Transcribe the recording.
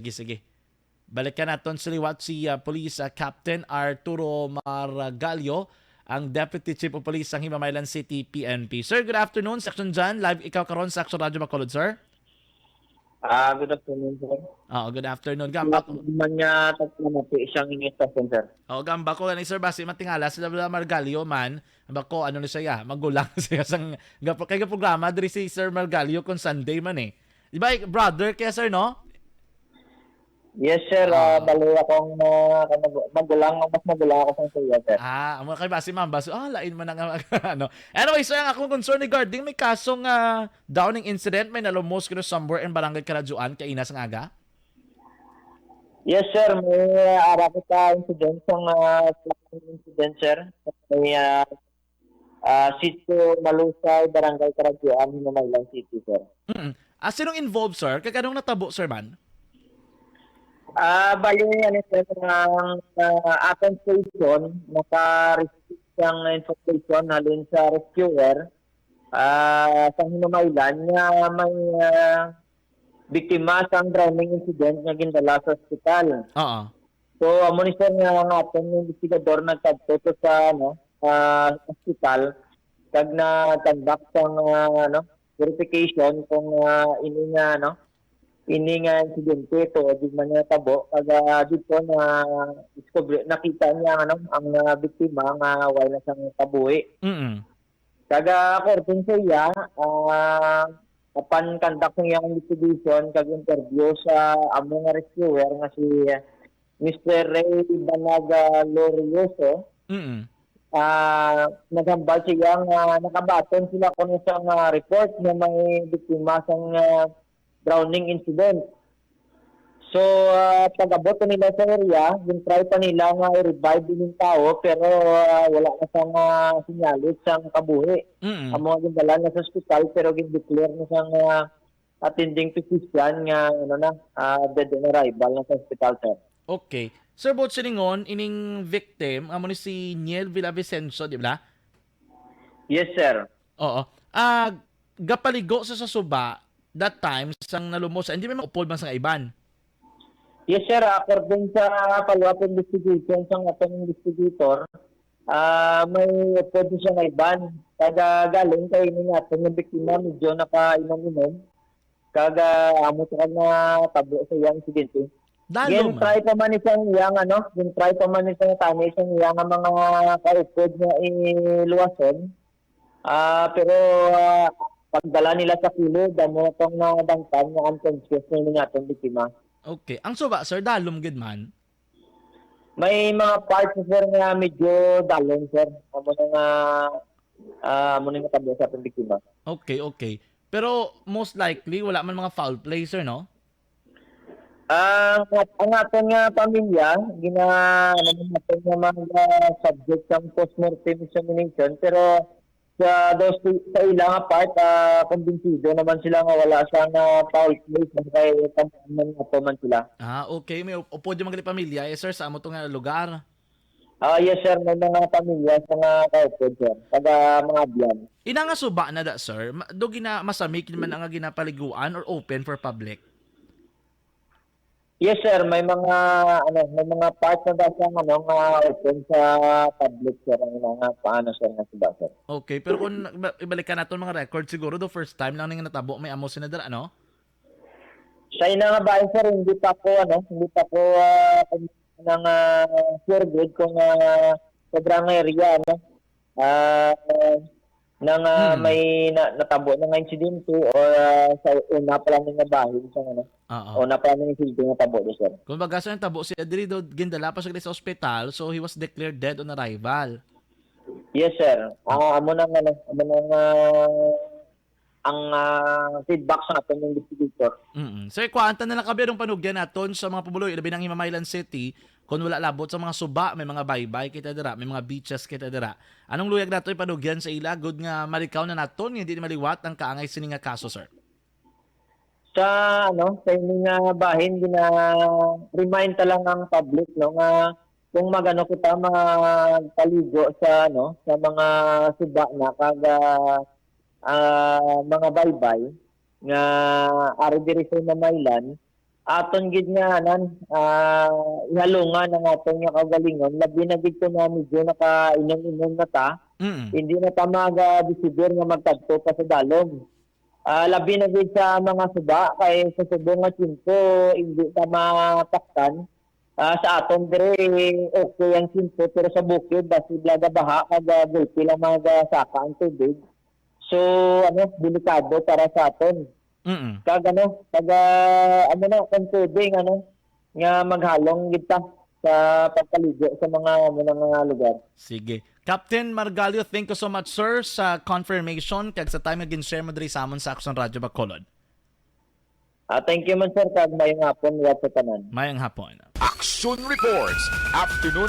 Sige, sige. Balikan natin sa liwat si Police Captain Arturo Margalio, ang Deputy Chief of Police ng Himamaylan City PNP. Sir, good afternoon. Section John, live ikaw karon sa Action Radio Bacolod, sir. Good afternoon, sir. Good afternoon. Wala Gamba po ko. naman niya tatlo po isang ingestasyon, sir. Gamba ko ni Sir Basi matingala sila Margalio man. Gamba ko ano ni siya, magulang siya sang kay programa diri si Sir Margalio kon Sunday man eh. Di ba brother kaya sir no? Yes, sir. Balo akong magulang, mas magulang ako sa suya, sir. Amo kay Basi ma'am Baso. Lain man ang ano. Anyway, so ang akong concern regarding may kasong downing incident may nalumos kino somewhere in Barangay Karajuan kay Inas ng aga. Yes, sir. May araw ka incident incident, sir. May Sitio Malusay, Barangay Karajuan, Himamaylan City, sir. Sinong involved, sir? Kaya kanong natabo, sir man? Bali, ano, sir, ng ating station, naka-receive siyang information halin sa rescuer sa Himamaylan na may biktima sa drowning incident na gindala sa ospital. Oo. So, amo ni sir nga ang atong investigador nagtagto sa ospital kag na conduct ang verification kung ini nga insidente to di man niya tabo kag dito na discover nakita niya ang biktima nga wala siyang tabuhi. Kag according sa iya upon conducting yung investigation kag interview sa amo nga rescuer nga si Mr. Ray Banaga Lorioso, naghambal siya nga nakabaton sila kung isang report na may biktima sang drowning incident. So, pag-abot nila sa area, yung try pa nila nga i-revive yung tao pero wala na siyang sinyalit siyang kabuhi. Ang mga gindala na sa hospital pero gindeclare na siyang attending physician nga dead on arrival na sa hospital, sir. Okay. Sir, bot siningon, ining victim, amo ni si Niel Villavicencio, di ba? Yes, sir. Oo. Gapaligo sa suba that time sang nalumos, hindi may maupod man sang iban. Yes, sir. According sa follow-up investigation sa atong investigator, may upod siya nga iban. Kada galing kay ini atong yung biktima medyo nakainom-inom. Kaga amo sa kanya tabo sa iyang insidente. Yung try pa man isang iyang yung try pa man isang tani isang iyang mga kaupod na iluwason. Pero pagdala nila sa kilo, damo itong dangtan na unconscious na yung atong biktima. Okay. Ang suba, sir, dalom gid man? May mga parts, sir, nga medyo dalon, sir. Amo na tabo sa atong biktima. Okay, okay. Pero most likely, wala man mga foul play, sir, no? Ang ating pamilya, natin nga mga subject ng postmortem examination, pero sa ilang part, kumbinsido naman sila nga wala siyang foul play kay tamaan man sila. Okay. May upod yung mga pamilya, sir, sa amo itong lugar. Yes, sir. May mga pamilya sa mga kaupod, sir. Taga mga biyan. Ina nga suba na da, sir? Do masamik naman ang ginapaliguan or open for public? Yes, sir. May mga parts na dasa open sa public, sir. Ang mga paano, sir, nga suba, sir. Okay, pero kung ibalikan natin mga record, siguro the first time lang nang natabo may amo sinadala, ano? Sa ina nga ba, sir, hindi pa ko ng sure good kung sobrang area, may natabo na nga insidente or sa una pa lang nga bahin sa una pa lang insidente nga tabo, sir. Kung baga sa tabo si Adrido gindala pa siya sa ospital, so he was declared dead on arrival. Yes, sir. Amo nang ang feedback sa atong investigator. Sir, kuanta na lang kabirong panugyan naton sa mga pumuloy labi ng Himamaylan City kung wala labot sa mga suba, may mga baybay kita dira, may mga beaches kita dira. Anong luyag nato panugyan sa ila good nga malikaw na naton hindi maliwat ang kaangay sini nga kaso, sir? Sa inyong nga bahin remind ta lang ang public nga kung magano kita magpaligo sa sa mga suba na kaga mga baybay nga ari diri sa Himamaylan aton gid nga anan ihalungan ang aton nga kagalingon labi na gid ko na medyo nakainom-inom na ta. Mm. Hindi na ta mag-decider nga magtagpo pa sa dalom. Labi na gid sa mga suba kay sa subong nga tiyempo hindi ta mataktan. Sa aton dire okay ang tiyempo pero sa bukid basi blaga baha kag gulpi lang magasaka ang tubig. So delikado para sa aton. Mm. Kag tubig nga maghalong gid ta sa pagkaligo sa mga lugar. Sige. Captain Margalio, thank you so much sir sa confirmation kag sa time nga gin-share mo diri sa amon sa Action Radio Bacolod. Thank you man sir kag mayong hapon wa sa tanan. Mayang hapon. Action Reports, afternoon